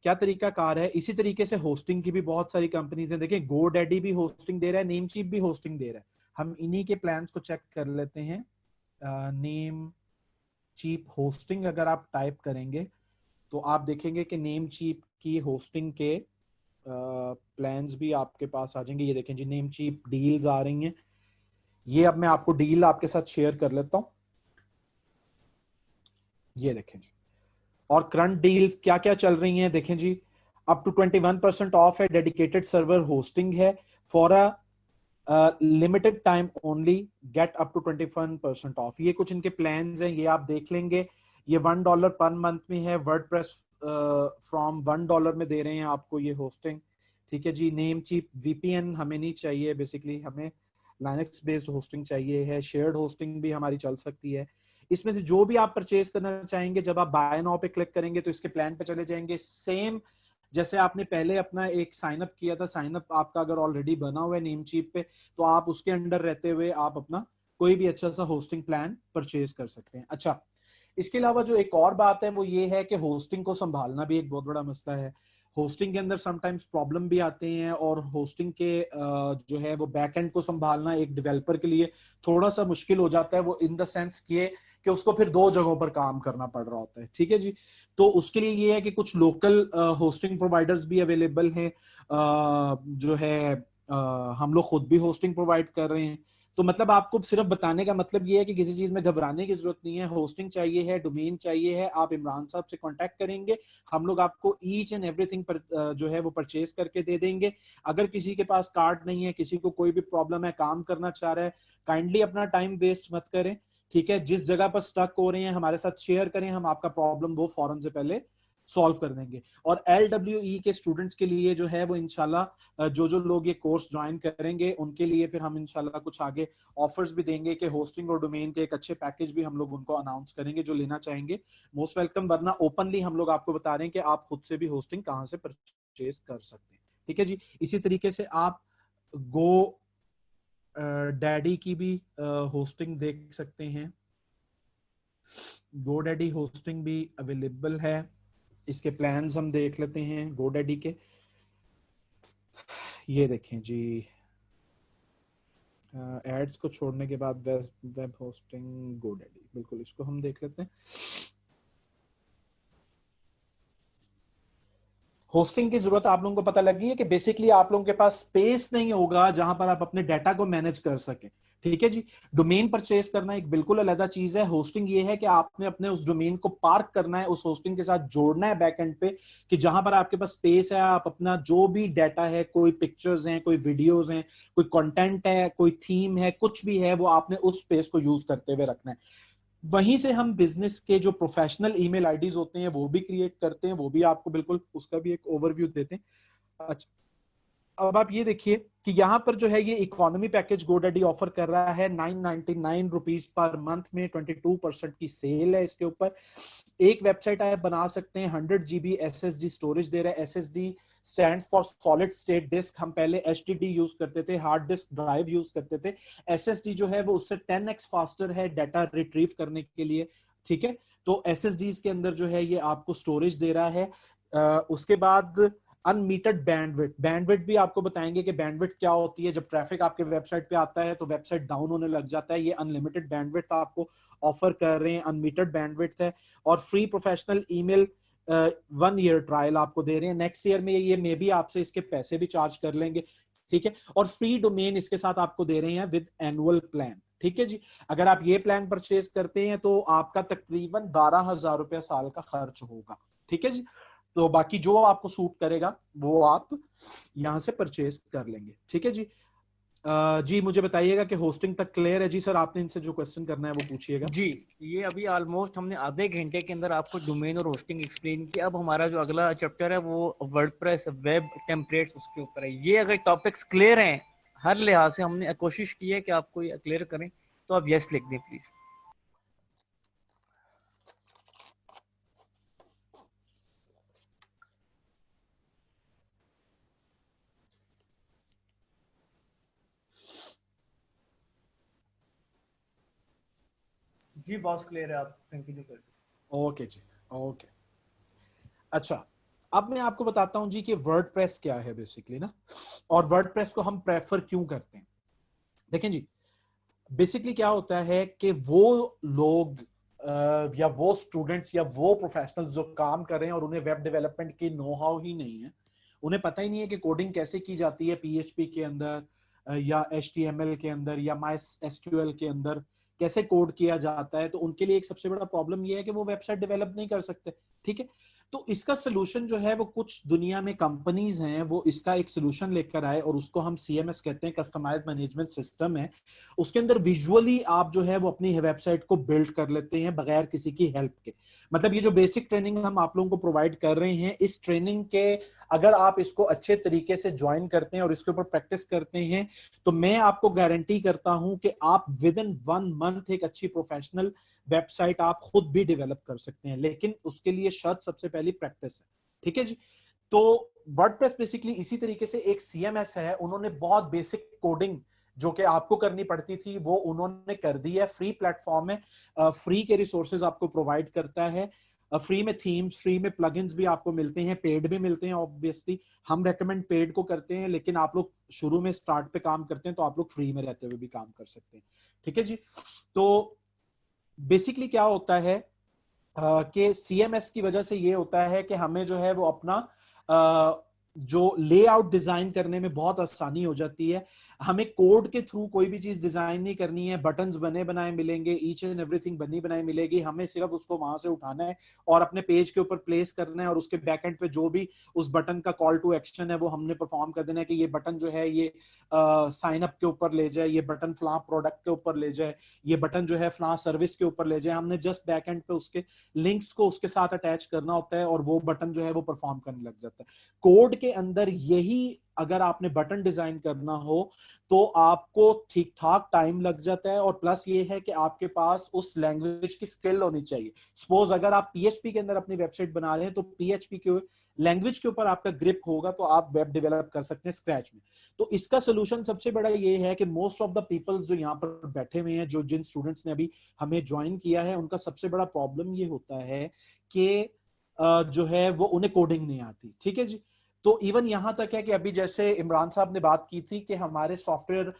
क्या तरीका कार है, इसी तरीके से होस्टिंग की भी बहुत सारी कंपनीज हैं। देखिए, GoDaddy भी होस्टिंग दे रहा है, नेमचीप भी होस्टिंग दे रहा है। हम इन्हीं के प्लान्स को चेक कर लेते हैं। नेम चीप होस्टिंग अगर आप टाइप करेंगे तो आप देखेंगे कि नेम चीप की होस्टिंग के प्लान्स भी आपके पास आ जाएंगे। ये देखें जी, नेम चीप डील्स आ रही हैं। ये अब मैं आपको डील आपके साथ शेयर कर लेता हूं, ये देखें जी। और करंट डील्स क्या क्या चल रही हैं देखें जी। अप टू 21% ऑफ है, डेडिकेटेड सर्वर होस्टिंग है, for a limited time only, get up to 21% off. ये कुछ इनके प्लान्स हैं, ये आप देख लेंगे। ये $1 पर मंथ में है। वर्डप्रेस फ्रॉम $1 में दे रहे हैं आपको ये होस्टिंग, ठीक है जी। नेम चीप वीपीएन हमें नहीं चाहिए, बेसिकली हमें लाइनक्स बेस्ड होस्टिंग चाहिए है। शेयर्ड होस्टिंग भी हमारी चल सकती है। इसमें से जो भी आप परचेज करना चाहेंगे, जब आप बाय नाउ पे क्लिक करेंगे तो इसके प्लान पे चले जाएंगे। सेम जैसे आपने पहले अपना एक साइन अप किया था, साइन अप आपका अगर ऑलरेडी बना हुआ है नेम चीप पे, तो आप उसके अंडर रहते हुए आप अपना कोई भी अच्छा सा होस्टिंग प्लान परचेज कर सकते हैं। अच्छा, इसके अलावा जो एक और बात है वो ये है कि होस्टिंग को संभालना भी एक बहुत बड़ा मसला है। होस्टिंग के अंदर समटाइम्स प्रॉब्लम भी आते हैं, और होस्टिंग के जो है वो बैक एंड को संभालना एक डेवलपर के लिए थोड़ा सा मुश्किल हो जाता है। वो इन द सेंस कि उसको फिर दो जगहों पर काम करना पड़ रहा होता है, ठीक है जी। तो उसके लिए ये है कि कुछ लोकल होस्टिंग प्रोवाइडर्स भी अवेलेबल हैं, जो है हम लोग खुद भी होस्टिंग प्रोवाइड कर रहे हैं। तो मतलब आपको सिर्फ बताने का मतलब ये है कि किसी चीज में घबराने की जरूरत नहीं है। होस्टिंग चाहिए है, डोमेन चाहिए है, आप इमरान साहब से कांटेक्ट करेंगे, हम लोग आपको ईच एंड एवरीथिंग पर जो है वो परचेज करके दे देंगे। अगर किसी के पास कार्ड नहीं है, किसी को कोई भी प्रॉब्लम है, काम करना चाह रहा है, काइंडली अपना टाइम वेस्ट मत करें, ठीक है। जिस जगह पर स्टक हो रहे हैं हमारे साथ शेयर करें, हम आपका प्रॉब्लम वो फौरन से पहले सॉल्व कर देंगे। और LWE के स्टूडेंट्स के लिए जो है वो इंशाल्लाह जो जो लोग ये कोर्स ज्वाइन करेंगे उनके लिए फिर हम इंशाल्लाह कुछ आगे ऑफर्स भी देंगे कि होस्टिंग और डोमेन के एक अच्छे पैकेज भी हम लोग उनको अनाउंस करेंगे, जो लेना चाहेंगे मोस्ट वेलकम। वरना ओपनली हम लोग आपको बता रहे हैं कि आप खुद से भी होस्टिंग कहां से परचेज कर सकते हैं। ठीक है जी। इसी तरीके से आप गो डैडी की भी होस्टिंग देख सकते हैं। GoDaddy होस्टिंग भी अवेलेबल है। इसके प्लान्स हम देख लेते हैं GoDaddy के। ये देखें जी, एड्स को छोड़ने के बाद वेब होस्टिंग GoDaddy, बिल्कुल इसको हम देख लेते हैं। होस्टिंग की जरूरत आप लोगों को पता लगी है कि बेसिकली आप लोगों के पास स्पेस नहीं होगा जहां पर आप अपने डाटा को मैनेज कर सकें। ठीक है जी। डोमेन परचेज करना एक बिल्कुल अलग चीज है। होस्टिंग ये है कि आपने अपने उस डोमेन को पार्क करना है, उस होस्टिंग के साथ जोड़ना है बैकएंड पे, कि जहां पर आपके पास स्पेस है, आप अपना जो भी डाटा है, कोई पिक्चर्स हैं, कोई वीडियोज हैं, कोई कंटेंट है, कोई थीम है, कुछ भी है, वो आपने उस स्पेस को यूज करते हुए रखना है। वहीं से हम बिजनेस के जो प्रोफेशनल ईमेल आईडीज होते हैं वो भी क्रिएट करते हैं, वो भी आपको बिल्कुल उसका भी एक ओवरव्यू देते हैं। अच्छा, अब आप ये देखिए कि यहाँ पर जो है ये इकोनॉमी पैकेज GoDaddy ऑफर कर रहा है 999 रुपीज पर मंथ में, 22% की सेल है इसके ऊपर। एक वेबसाइट आप बना सकते हैं, 100 GB SSD स्टोरेज दे रहा है। SSD stands for solid state disk. हम पहले HDD यूज करते थे, हार्ड डिस्क ड्राइव यूज करते थे। SSD जो है वो उससे 10x फास्टर है डाटा रिट्रीव करने के लिए। ठीक है, तो SSDs के अंदर जो है ये आपको स्टोरेज दे रहा है। उसके बाद अनमीटर्ड बैंडविड्थ। बैंडविड्थ भी आपको बताएंगे कि बैंडविड्थ क्या होती है। जब ट्रैफिक आपके वेबसाइट पे आता है तो वेबसाइट डाउन होने लग जाता है। ये अनलिमिटेड बैंडविड्थ आपको ऑफर कर रहे हैं, अनमीटर्ड बैंडविड्थ है। और free professional email 1 year trial आपको दे रहे हैं। नेक्स्ट ईयर में ये मे भी आपसे इसके पैसे भी चार्ज कर लेंगे। ठीक है, और फ्री डोमेन इसके साथ आपको दे रहे हैं विद एनुअल प्लान। ठीक है जी। अगर आप ये प्लान परचेज करते हैं तो आपका तकरीबन 12,000 रुपया साल का खर्च होगा। ठीक है जी। तो बाकी जो आपको सूट करेगा वो आप यहां से परचेज कर लेंगे। ठीक है जी। जी मुझे बताइएगा कि होस्टिंग तक क्लियर है। जी सर, आपने इनसे जो क्वेश्चन करना है वो पूछिएगा। जी, ये अभी ऑलमोस्ट हमने आधे घंटे के अंदर आपको डोमेन और होस्टिंग एक्सप्लेन किया। अब हमारा जो अगला चैप्टर है वो वर्डप्रेस वेब टेम्पलेट्स उसके ऊपर है। ये अगर टॉपिक्स क्लियर हैं हर लिहाज से, हमने कोशिश की है कि आपको ये क्लियर करें, तो आप यस लिख दें प्लीज। जी बॉस क्लियर है, आप कंटिन्यू कर दें। ओके जी, ओके। अच्छा, अब मैं आपको बताता हूं जी कि वर्डप्रेस क्या है बेसिकली ना, और वर्डप्रेस को हम प्रेफर क्यों करते हैं। देखें जी, बेसिकली क्या होता है कि वो लोग या वो स्टूडेंट्स या वो प्रोफेशनल्स जो काम कर रहे हैं और उन्हें वेब डेवलपमेंट की नो हाउ ही नहीं है, उन्हें पता ही नहीं है कि कोडिंग कैसे की जाती है PHP के अंदर या HTML के अंदर या MySQL के अंदर कैसे कोड किया जाता है, तो उनके लिए एक सबसे बड़ा प्रॉब्लम ये है कि वो वेबसाइट डेवलप नहीं कर सकते। ठीक है, तो इसका सोल्यूशन जो है वो कुछ दुनिया में कंपनीज हैं वो इसका एक सोल्यूशन लेकर आए और उसको हम CMS कहते हैं, कस्टमाइज मैनेजमेंट सिस्टम है। उसके अंदर विजुअली आप जो है वो अपनी वेबसाइट को बिल्ड कर लेते हैं बगैर किसी की हेल्प के। मतलब ये जो बेसिक ट्रेनिंग हम आप लोगों को प्रोवाइड कर रहे हैं, इस ट्रेनिंग के अगर आप इसको अच्छे तरीके से ज्वाइन करते हैं और इसके ऊपर प्रैक्टिस करते हैं तो मैं आपको गारंटी करता हूं कि आप विद इन 1 मंथ एक अच्छी प्रोफेशनल वेबसाइट आप खुद भी डेवलप कर सकते हैं। लेकिन उसके लिए शर्त सबसे पहली प्रैक्टिस है। ठीक है जी। तो वर्डप्रेस बेसिकली इसी तरीके से एक CMS है। उन्होंने बहुत बेसिक कोडिंग जो कि आपको करनी पड़ती थी वो उन्होंने कर दी है। फ्री प्लेटफॉर्म है, फ्री के रिसोर्सेज आपको प्रोवाइड करता है। फ्री में थीम्स, फ्री में प्लगइन्स भी आपको मिलते हैं, पेड भी मिलते हैं। ऑब्वियसली हम रेकमेंड पेड को करते हैं, लेकिन आप लोग शुरू में स्टार्ट पे काम करते हैं तो आप लोग फ्री में रहते हुए भी काम कर सकते हैं। ठीक है जी। तो बेसिकली क्या होता है कि CMS की वजह से ये होता है कि हमें जो है वो अपना जो लेआउट डिजाइन करने में बहुत आसानी हो जाती है। हमें कोड के थ्रू कोई भी चीज डिजाइन नहीं करनी है, बटन्स बने बनाए मिलेंगे, ईच एंड एवरीथिंग बनी बनाई मिलेगी, हमें सिर्फ उसको वहां से उठाना है और अपने पेज के ऊपर प्लेस करना है, और उसके बैकएंड पे जो भी उस बटन का कॉल टू एक्शन है वो हमने परफॉर्म कर देना है कि ये बटन जो है ये साइन अप के ऊपर ले जाए, ये बटन फला प्रोडक्ट के ऊपर ले जाए, ये बटन जो है फला सर्विस के ऊपर ले जाए। हमने जस्ट बैकएंड पे उसके लिंक्स को उसके साथ अटैच करना होता है और वो बटन जो है वो परफॉर्म करने लग जाता है। कोड के अंदर यही अगर आपने बटन डिजाइन करना हो तो आपको ठीक ठाक टाइम लग जाता है, और प्लस ये है कि आपके पास उस लैंग्वेज की स्किल होनी चाहिए। सपोज अगर आप पीएचपी के अंदर अपनी वेबसाइट बना रहे हैं तो पीएचपी के लैंग्वेज के ऊपर आपका ग्रिप होगा तो आप वेब डेवलप कर सकते हैं स्क्रैच में। तो इसका सोल्यूशन सबसे बड़ा ये है कि मोस्ट ऑफ द पीपल जो यहाँ पर बैठे हुए हैं, जो जिन स्टूडेंट्स ने अभी हमें ज्वाइन किया है, उनका सबसे बड़ा प्रॉब्लम ये होता है कि जो है वो उन्हें कोडिंग नहीं आती। ठीक है जी। तो इवन यहां तक है कि अभी जैसे इमरान साहब ने बात की थी कि हमारे सॉफ्टवेयर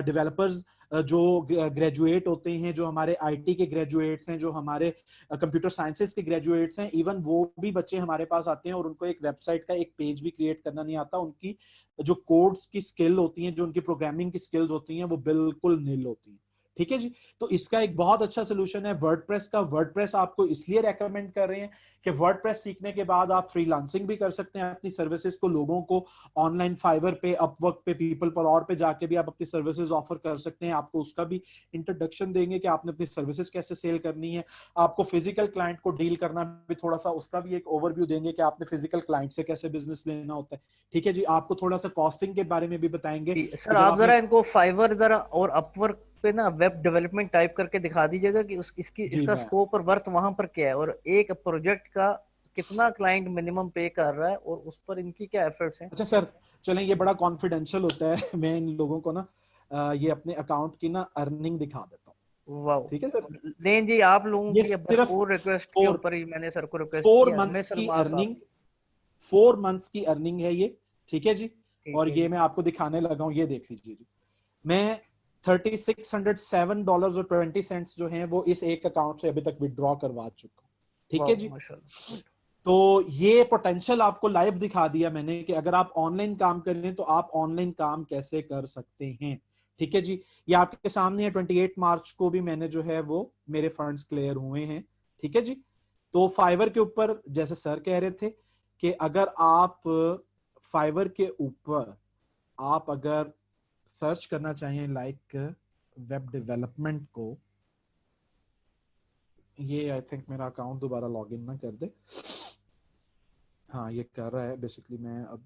डेवलपर्स जो ग्रेजुएट होते हैं, जो हमारे आईटी के ग्रेजुएट्स हैं, जो हमारे कंप्यूटर साइंसेस के ग्रेजुएट्स हैं, इवन वो भी बच्चे हमारे पास आते हैं और उनको एक वेबसाइट का एक पेज भी क्रिएट करना नहीं आता। उनकी जो कोड्स की स्किल होती हैं, जो उनकी प्रोग्रामिंग की स्किल्स होती हैं, वो बिल्कुल नील होती हैं। ठीक है जी। तो इसका एक बहुत अच्छा सोल्यूशन है वर्डप्रेस का। वर्डप्रेस आपको इसलिए रेकमेंड कर रहे हैं कि वर्डप्रेस सीखने के बाद आप फ्रीलांसिंग भी कर सकते हैं अपनी सर्विसेज को लोगों को ऑनलाइन, फाइवर पे, अपवर्क पे, पीपल पर और पे जाके भी आप अपनी सर्विसेज ऑफर कर सकते हैं। आपको उसका भी इंट्रोडक्शन देंगे कि आपने अपनी सर्विसेज कैसे सेल करनी है। आपको फिजिकल क्लाइंट को डील करना भी थोड़ा सा उसका भी एक ओवरव्यू देंगे कि आपने फिजिकल क्लाइंट से कैसे बिजनेस लेना होता है। ठीक है जी। आपको थोड़ा सा कॉस्टिंग के बारे में भी बताएंगे सर कि जब आप आपने जरा इनको फाइवर जरा और अपवर्क पे ना वेब डेवलपमेंट टाइप करके दिखा दीजिएगा कि इसकी जी इसका मैं स्कोप और वर्थ वहां पर क्या है, और एक प्रोजेक्ट का कितना क्लाइंट मिनिमम पे कर रहा है, और उस पर इनकी क्या एफर्ट्स हैं। अच्छा सर, चलें, ये बड़ा कॉन्फिडेंशियल होता है मैं इन लोगों को ना ये अपने अकाउंट की ना अर्निंग दिखा देता हूँ। वाह। ठीक है सर। नहीं जी, आप लोगों ये की सिर्फ भरपूर रिक्वेस्ट के फोर ऊपर ही मैंने सर को रिक्वेस्ट फोर किया है, मंथ्स मिस्टर की मार साहब अर्निंग, की। 4 मंथ्स की अर्निंग है ये। ठीक है जी। ठीक और है ये जी। मैं आपको दिखाने लगा हूँ, ये देख लीजिए जी। मैं $3607.20 जो हैं वो इस एक अकाउंट से अभी तक विड्रॉ करवा चुका हूँ। ठीक है वाह जी। माशाल्लाह, गुड। तो ये पोटेंशियल आपको लाइव दिखा दिया मैंने कि अगर आप ऑनलाइन काम करें तो आप ऑनलाइन काम कैसे कर सकते हैं। ठीक है जी। ये आपके सामने है। 28 मार्च को भी मैंने जो है वो मेरे फंड्स क्लियर हुए हैं। ठीक है जी। तो फाइवर के ऊपर जैसे सर कह रहे थे कि अगर आप फाइवर के ऊपर आप अगर सर्च करना चाहें लाइक वेब डेवलपमेंट को, ये आई थिंक मेरा अकाउंट दोबारा लॉगिन ना कर दे। हाँ ये कर रहा है बेसिकली। मैं अब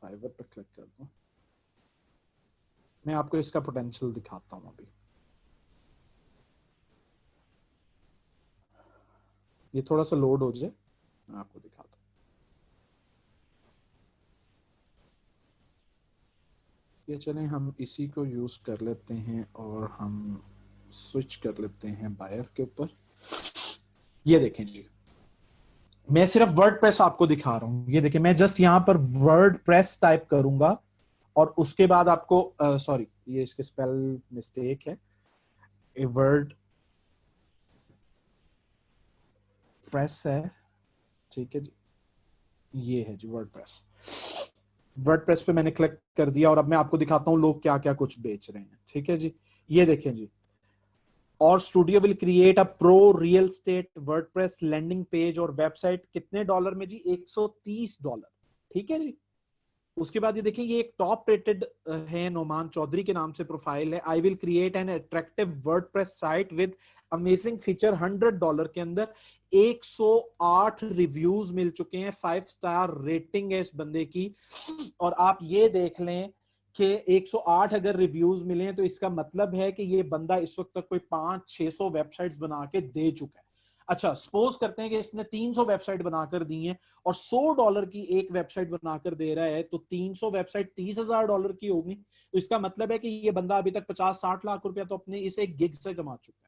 फाइवर पे क्लिक कर दूं, मैं आपको इसका पोटेंशियल दिखाता हूँ अभी। ये थोड़ा सा लोड हो जाए, मैं आपको दिखाता हूँ। ये चलें, हम इसी को यूज कर लेते हैं और हम स्विच कर लेते हैं बायर के ऊपर। ये देखें जी, मैं सिर्फ वर्ड प्रेस आपको दिखा रहा हूं। ये देखिए, मैं जस्ट यहां पर वर्ड प्रेस टाइप करूंगा और उसके बाद आपको सॉरी ये इसके स्पेल मिस्टेक है, वर्ड प्रेस है। ठीक है जी। ये है जी वर्ड प्रेस। वर्ड प्रेस पे मैंने क्लिक कर दिया और अब मैं आपको दिखाता हूँ लोग क्या क्या कुछ बेच रहे हैं। ठीक है जी। ये देखें जी, और studio will create a pro real estate WordPress landing page और वेबसाइट। कितने डॉलर में जी? $130। ठीक है जी। उसके बाद ये देखिए, ये एक टॉप रेटेड है, नोमान चौधरी के नाम से प्रोफाइल है। I will create an attractive WordPress site with amazing feature, $100 के अंदर। 108 रिव्यूज मिल चुके हैं, 5 स्टार रेटिंग है इस बंदे की। और आप ये देख लें कि 108 अगर रिव्यूज मिले तो इसका मतलब है कि ये बंदा इस वक्त तक कोई 500-600 वेबसाइट्स बना के दे चुका है। अच्छा, सपोज करते हैं कि इसने 300 वेबसाइट बनाकर दी है और $100 की एक वेबसाइट बनाकर दे रहा है, तो 300 वेबसाइट $30,000 की होगी। तो इसका मतलब है कि ये बंदा अभी तक 50-60 लाख रुपया तो अपने इस एक गिग से कमा चुका है।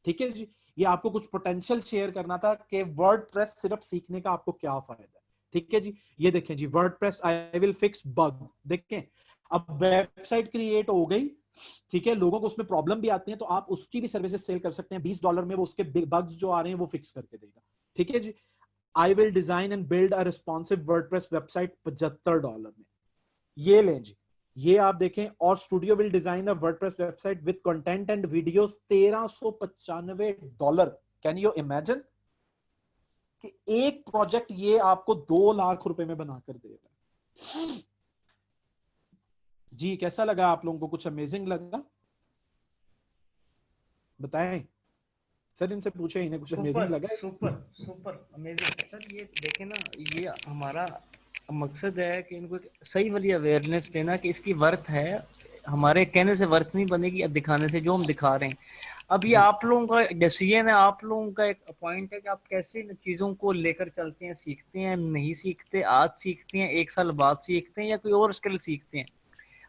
ठीक है जी। ये आपको कुछ पोटेंशियल शेयर करना था कि वर्डप्रेस सिर्फ सीखने का आपको क्या फायदा है। ठीक है जी। ये देखें जी, WordPress I will fix bug. देखें, अब वेबसाइट क्रिएट हो गई। ठीक है, लोगों को उसमें प्रॉब्लम भी आती है तो आप उसकी भी सर्विसेज सेल कर सकते हैं। $20 में वो उसके बग्स जो आ रहे हैं वो फिक्स करके देगा। ठीक है जी। I will design and build a responsive WordPress website $75 में। ये लें जी, ये आप देखें। और studio will design a WordPress website with content and videos $1395। Can you imagine कि एक प्रोजेक्ट ये आपको 2 लाख रुपए में बनाकर दे रहा है। जी कैसा लगा आप लोगों को? कुछ अमेजिंग लगा? बताएं सर, इनसे पूछे इन्हें कुछ अमेजिंग लगा? Super super amazing sir. ये देखें ना, ये हमारा मकसद है कि इनको सही वाली अवेयरनेस देना कि इसकी वर्थ है। हमारे कहने से वर्थ नहीं बनेगी, अब दिखाने से, जो हम दिखा रहे हैं। अब ये आप लोगों का डिसीजन है, आप लोगों का एक पॉइंट है कि आप कैसे इन चीज़ों को लेकर चलते हैं, सीखते हैं, नहीं सीखते, आज सीखते हैं, एक साल बाद सीखते हैं, या कोई और स्किल सीखते हैं।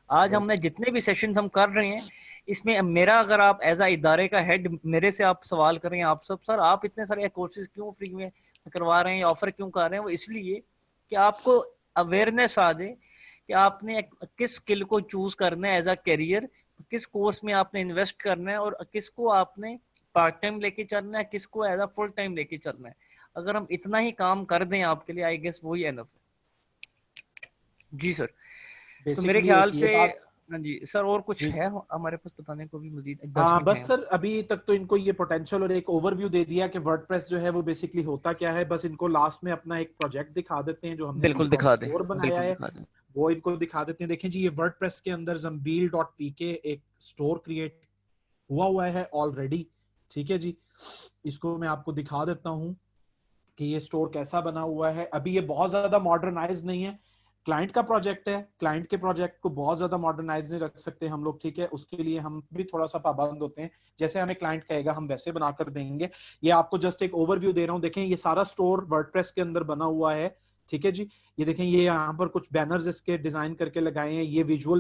आज हमने जितने भी सेशन हम कर रहे हैं, इसमें मेरा, अगर आप एज आ इदारे का हेड मेरे से आप सवाल कर रहे हैं, आप सब सर आप इतने सारे कोर्सेज क्यों फ्री में करवा रहे हैं, ऑफर क्यों कर रहे हैं, वो इसलिए कि आपको अवेयरनेस आ जाए कि आपने किस स्किल को चूज करना है एज अ करियर, किस कोर्स में आपने इन्वेस्ट करना है, और किसको आपने पार्ट टाइम लेके चलना है, किसको एज अ फुल टाइम लेके चलना है। अगर हम इतना ही काम कर दें आपके लिए, आई गेस वही एनफ है। जी सर। तो मेरे ख्याल से, हाँ जी सर, और कुछ है हमारे पास बताने को भी मजीद? 10 मिनट बस सर अभी तक तो इनको ये पोटेंशियल और एक ओवरव्यू दे दिया कि वर्डप्रेस जो है वो बेसिकली होता क्या है। बस इनको लास्ट में अपना एक प्रोजेक्ट दिखा देते हैं जो हमने बिल्कुल दिखा दें, स्टोर बनाया है, वो इनको दिखा देते हैं। देखें जी, ये वर्डप्रेस के अंदर zambil.pk एक स्टोर क्रिएट हुआ है ऑलरेडी। ठीक है जी, इसको मैं आपको दिखा देता हूं कि ये स्टोर कैसा बना हुआ है। अभी ये बहुत ज्यादा मॉडर्नाइज नहीं है, क्लाइंट का प्रोजेक्ट है, क्लाइंट के प्रोजेक्ट को बहुत ज्यादा मॉडर्नाइज नहीं रख सकते हम लोग। ठीक है, उसके लिए हम भी थोड़ा सा पाबंद होते हैं, जैसे हमें क्लाइंट कहेगा हम वैसे बनाकर देंगे। ये आपको जस्ट एक ओवरव्यू दे रहा हूं। देखें ये सारा स्टोर वर्डप्रेस के अंदर बना हुआ है। ठीक है जी, ये देखें, ये यहाँ पर कुछ बैनर्स इसके डिजाइन करके लगाए हैं, ये विजुअल